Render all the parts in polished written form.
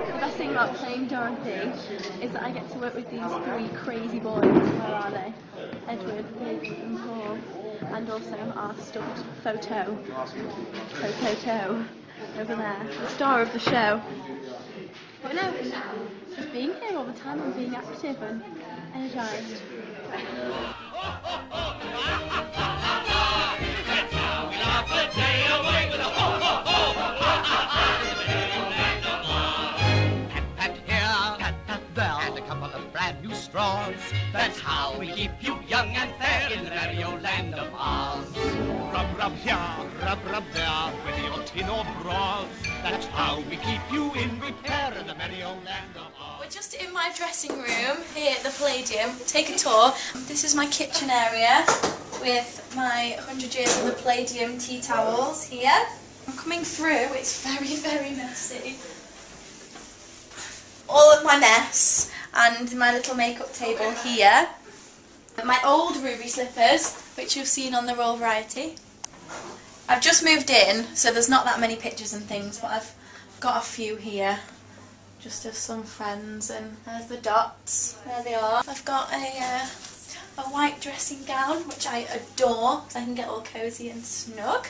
The best thing about playing Dorothy is that I get to work with these three crazy boys. Where are they? Edward, Luke and Paul. And also our stuffed Photo over there, the star of the show. But no, just being here all the time and being active and energised. That's how we keep you young and fair in the merry old land of Oz. Rub, rub here, rub there, with your tin or bras. That's how we keep you in repair in the merry old land of Oz. We're just in my dressing room here at the Palladium. Take a tour. This is my kitchen area with my 100 Years in the Palladium tea towels here. I'm coming through, it's very, very messy. All of my mess and my little makeup table here. My old ruby slippers, which you've seen on the Royal Variety. I've just moved in, so there's not that many pictures and things, but I've got a few here, just of some friends, and there's the dots, there they are. I've got a white dressing gown, which I adore, because I can get all cosy and snug.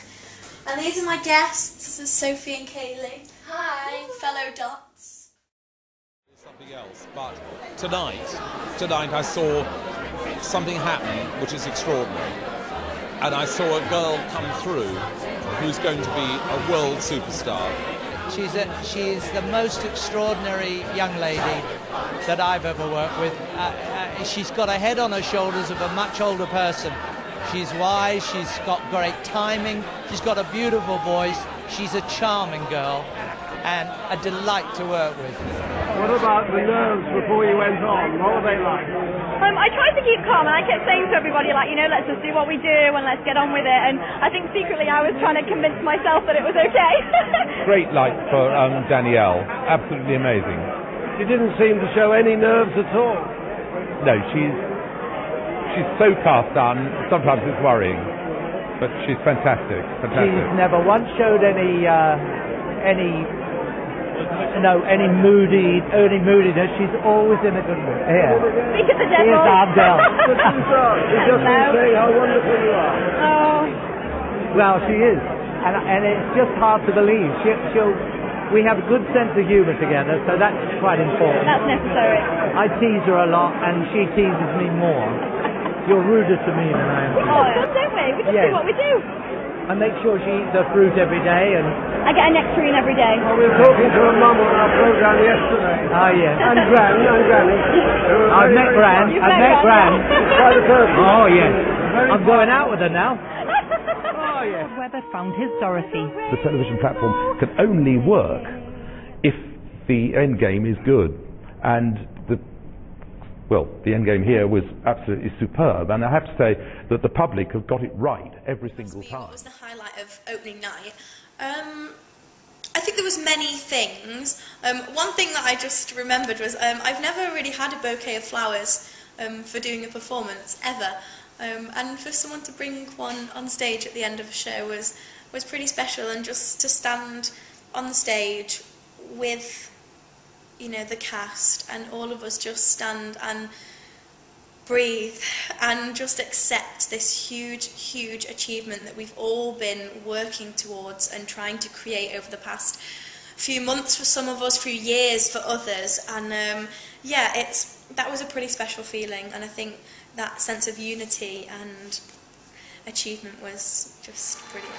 And these are my guests, this is Sophie and Kaylee. Hi, fellow dots. Something else, but tonight I saw something happen which is extraordinary, and I saw a girl come through who's going to be a world superstar. She's the most extraordinary young lady that I've ever worked with. She's got a head on her shoulders of a much older person. She's wise, she's got great timing, she's got a beautiful voice, she's a charming girl and a delight to work with. What about the nerves before you went on? What were they like? I tried to keep calm, and I kept saying to everybody, like, you know, let's just do what we do and let's get on with it. And I think secretly I was trying to convince myself that it was okay. Great light for Danielle. Absolutely amazing. She didn't seem to show any nerves at all. No, she's so cast down, sometimes it's worrying. But she's fantastic. She's never once showed any moodiness. She's always in a good mood. Here. Speak of the devil. Here's Danielle. She just saying how wonderful you are. Oh. Well, she is. And it's just hard to believe. We have a good sense of humour together, so that's quite important. That's necessary. I tease her a lot, and she teases me more. You're ruder to me than I am to you. Oh, don't we? We just do what we do. I make sure she eats her fruit every day, and I get a nectarine every day. Oh, we were talking to a mum on our programme yesterday. Oh, yes. And Granny. I've met Gran. Quite a person. Oh, yes. I'm going out with her now. Oh, yes. Webber found his Dorothy. The television platform can only work if the end game is good. And the end game here was absolutely superb. And I have to say that the public have got it right every single time. What was the highlight of opening night? I think there was many things. One thing that I just remembered was I've never really had a bouquet of flowers for doing a performance, ever. And for someone to bring one on stage at the end of a show was pretty special, and just to stand on the stage with, you know, the cast, and all of us just stand and breathe and just accept this huge achievement that we've all been working towards and trying to create over the past few months for some of us, few years for others. And that was a pretty special feeling, and I think that sense of unity and achievement was just brilliant.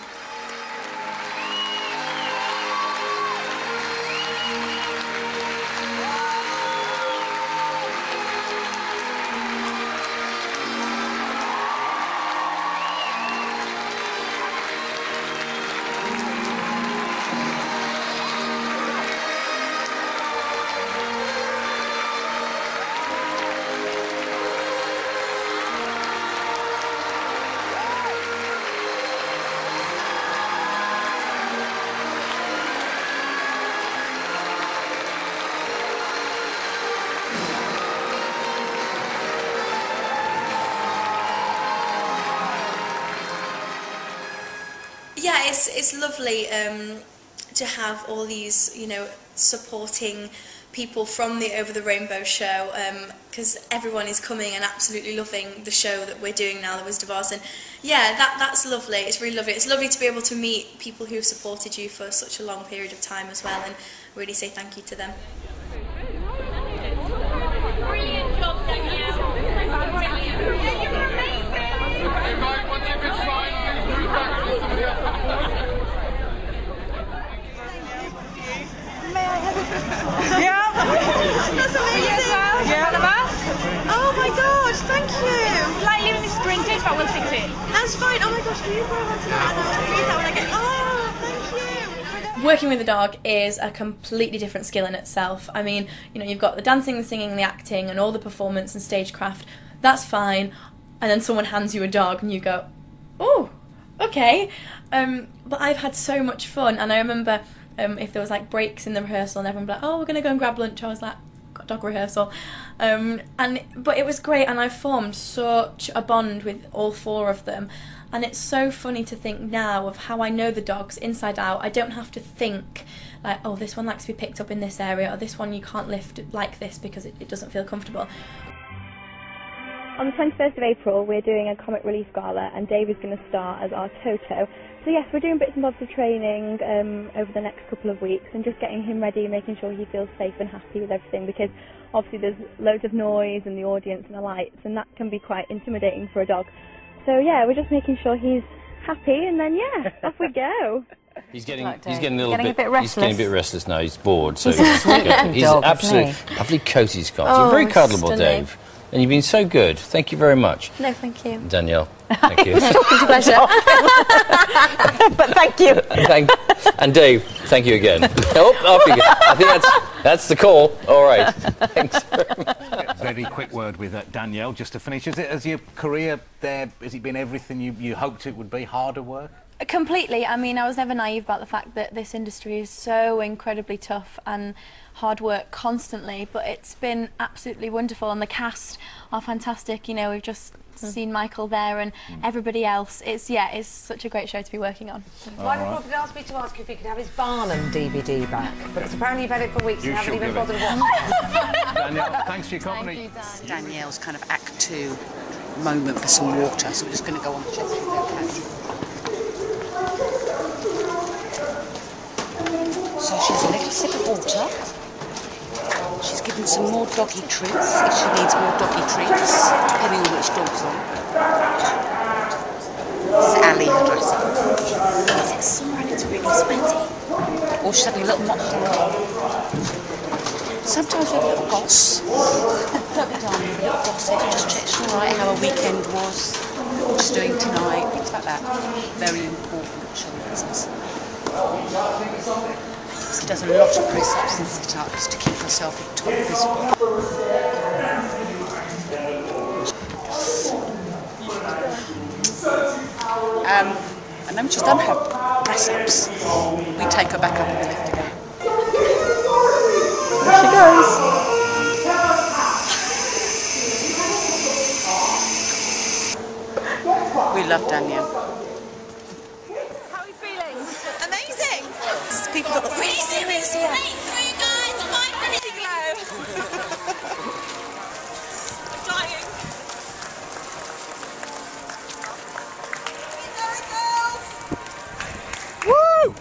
Yeah, it's lovely to have all these, you know, supporting people from the Over the Rainbow show, because everyone is coming and absolutely loving the show that we're doing now, The Wizard of Oz, and yeah, that's lovely. It's really lovely. It's lovely to be able to meet people who've supported you for such a long period of time as well, and really say thank you to them. Brilliant job, Danielle. Brilliant. Yeah, you were amazing. Hey guys, once you can sign, please move back to somebody else. May I have a Yeah. That's amazing. Yeah. Oh my gosh, thank you. Slightly sprinted, but we'll fix it. That's fine. Oh my gosh, will you go on to that? I'll read that when I get. Oh, thank you. Working with a dog is a completely different skill in itself. I mean, you know, you've got the dancing, the singing, the acting, and all the performance and stagecraft. That's fine. And then someone hands you a dog and you go, oh, okay. But I've had so much fun, and I remember if there was like breaks in the rehearsal and everyone would be like, oh, we're going to go and grab lunch. I was like, got dog rehearsal. But it was great, and I formed such a bond with all four of them. And it's so funny to think now of how I know the dogs inside out. I don't have to think like, oh, this one likes to be picked up in this area, or this one you can't lift like this because it doesn't feel comfortable. On the 21st of April, we're doing a comic relief gala, and Dave is going to star as our Toto. So yes, we're doing bits and bobs of training over the next couple of weeks, and just getting him ready, making sure he feels safe and happy with everything, because obviously there's loads of noise and the audience and the lights, and that can be quite intimidating for a dog. So yeah, we're just making sure he's happy, and then yeah, off we go. He's getting a bit restless. He's getting a bit restless now. He's bored. So he's a sweet he's dog, absolutely lovely coat he's got. You're very cuddleable, stunning. Dave. And you've been so good. Thank you very much. No, thank you. Danielle, thank you. Pleasure. But thank you. And Dave, thank you again. Off you go. I think that's the call. All right. Thanks very much. Very quick word with Danielle, just to finish. Has your career there, has it been everything you hoped it would be? Harder work? Completely. I mean, I was never naive about the fact that this industry is so incredibly tough and hard work constantly, but it's been absolutely wonderful, and the cast are fantastic. You know, we've just seen Michael there, and everybody else. It's such a great show to be working on. Michael did ask me to ask you if he could have his Barnum DVD back, but it's apparently you've had it for weeks and haven't even bothered watching it. Danielle, thanks for your company. Thank you, Danielle's kind of Act 2 moment for some water, so we're just going to go on and check if they're okay. So she's a little sip of water. She's given some more doggy treats, if she needs more doggy treats, depending on which dog's on. This is Ali, her dresser. Is it summer and it's really sweaty? Or she's having a little mop. Sometimes we have a little goss. Don't be darling, a little gossip, just check she's alright, how her weekend was, what she's doing tonight, things like that. Very important show business. She does a lot of press-ups and sit-ups to keep herself at top visible. And then when she's done her press-ups, we take her back up in the lift again. There she goes. We love Danielle. People that look really serious here. Hey, 3 guys, 5 minutes ago. I'm dying. Woo!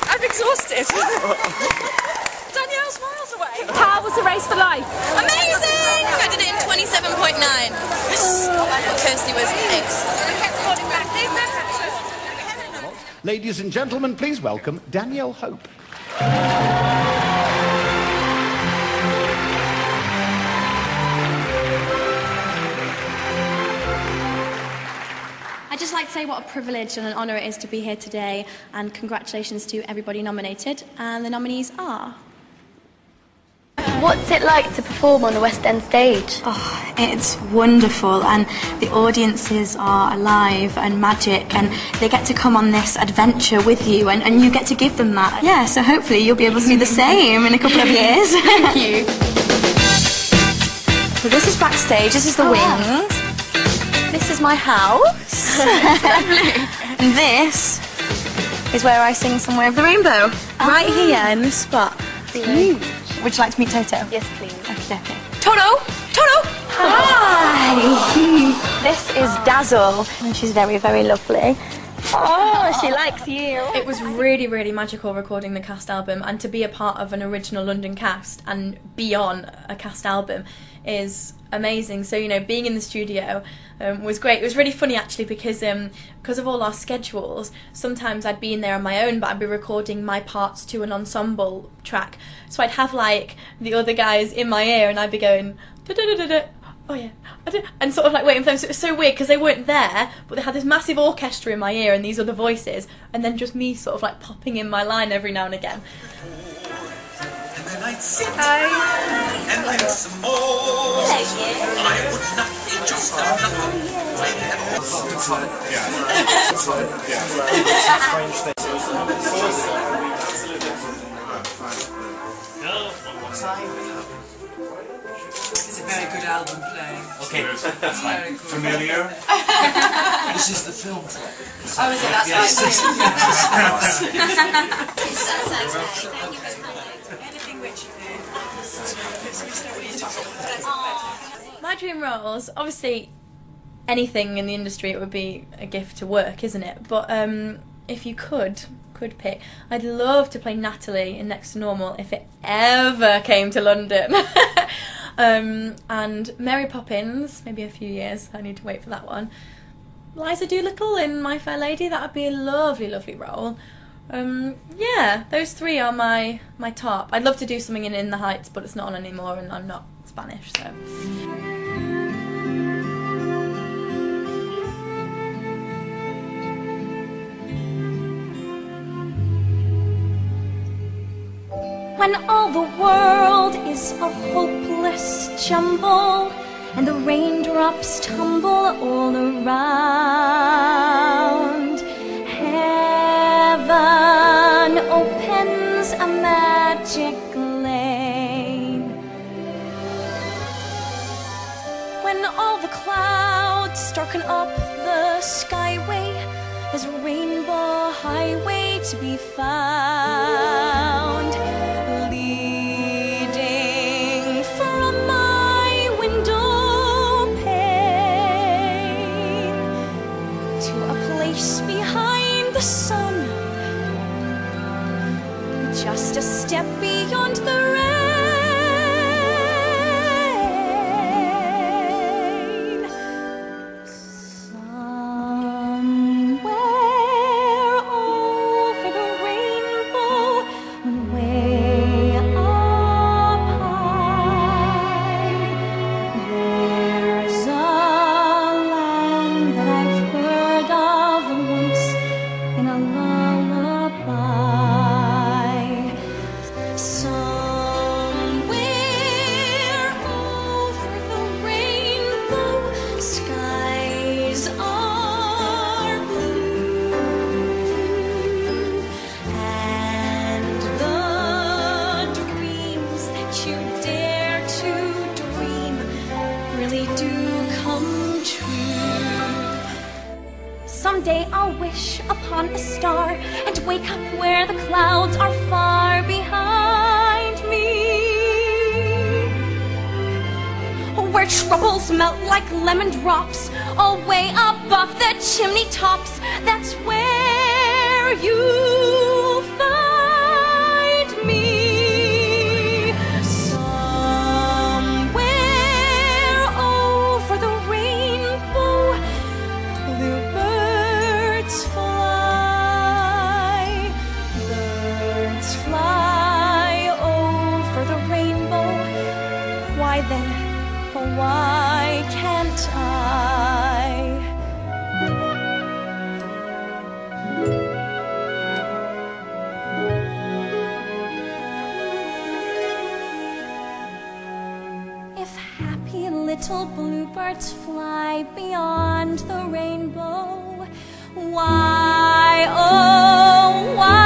I'm exhausted. Danielle's miles away. How was the race for life? Amazing! I did it in 27.9. Yes! Kirsty was ace. Ladies and gentlemen, please welcome Danielle Hope. I'd just like to say what a privilege and an honour it is to be here today, and congratulations to everybody nominated. And the nominees are... What's it like to perform on the West End stage? Oh, it's wonderful, and the audiences are alive and magic, and they get to come on this adventure with you, and you get to give them that. Yeah, so hopefully you'll be able to do the same in a couple of years. Thank you. So this is backstage, this is the wings. Wow. This is my house. And this is where I sing Somewhere Over the Rainbow. Right here in this spot. It's huge. Would you like to meet Toto? Yes, please. Okay. Toto! Toto! Hi! This is Dazzle, and she's very, very lovely. Oh, she likes you. It was really, really magical recording the cast album, and to be a part of an original London cast and be on a cast album is amazing. So, you know, being in the studio was great. It was really funny actually because of all our schedules, sometimes I'd be in there on my own, but I'd be recording my parts to an ensemble track. So I'd have like the other guys in my ear and I'd be going da-da-da-da-da. Oh yeah, and sort of like waiting for them. So it was so weird because they weren't there, but they had this massive orchestra in my ear and these other voices, and then just me sort of like popping in my line every now and again. And then I'd sit and then some more. I would not be just another It's a very good album playing. Okay, that's fine. Familiar? This is the film track. Oh, is it? That's Yes. right. That's okay. Thank you very much. Anything which you do. My dream roles, obviously anything in the industry, it would be a gift to work, isn't it? But if you could pick, I'd love to play Natalie in Next to Normal if it ever came to London. And Mary Poppins, maybe a few years, I need to wait for that one. Liza Doolittle in My Fair Lady, that would be a lovely, lovely role. Yeah, those three are my top. I'd love to do something in In the Heights, but it's not on anymore and I'm not Spanish, so... When all the world is a hopeless jumble and the raindrops tumble all around, heaven opens a magic lane. When all the clouds darken up the skyway, there's a rainbow highway to be found. Behind the sun, just a step beyond the rain. Somewhere over the rainbow, way up high, there's a land that I've heard of in a lullaby. Somewhere over the rainbow, skies are blue, and the dreams that you dare to dream really do come true. Someday I'll wish upon a star and wake up where the clouds are far behind me, where troubles melt like lemon drops away above the chimney tops. That's where you'll find me. Somewhere over the rainbow, the birds fly over the rainbow. Why then, why can't I? happy little bluebirds fly beyond the rainbow. Why, oh, why?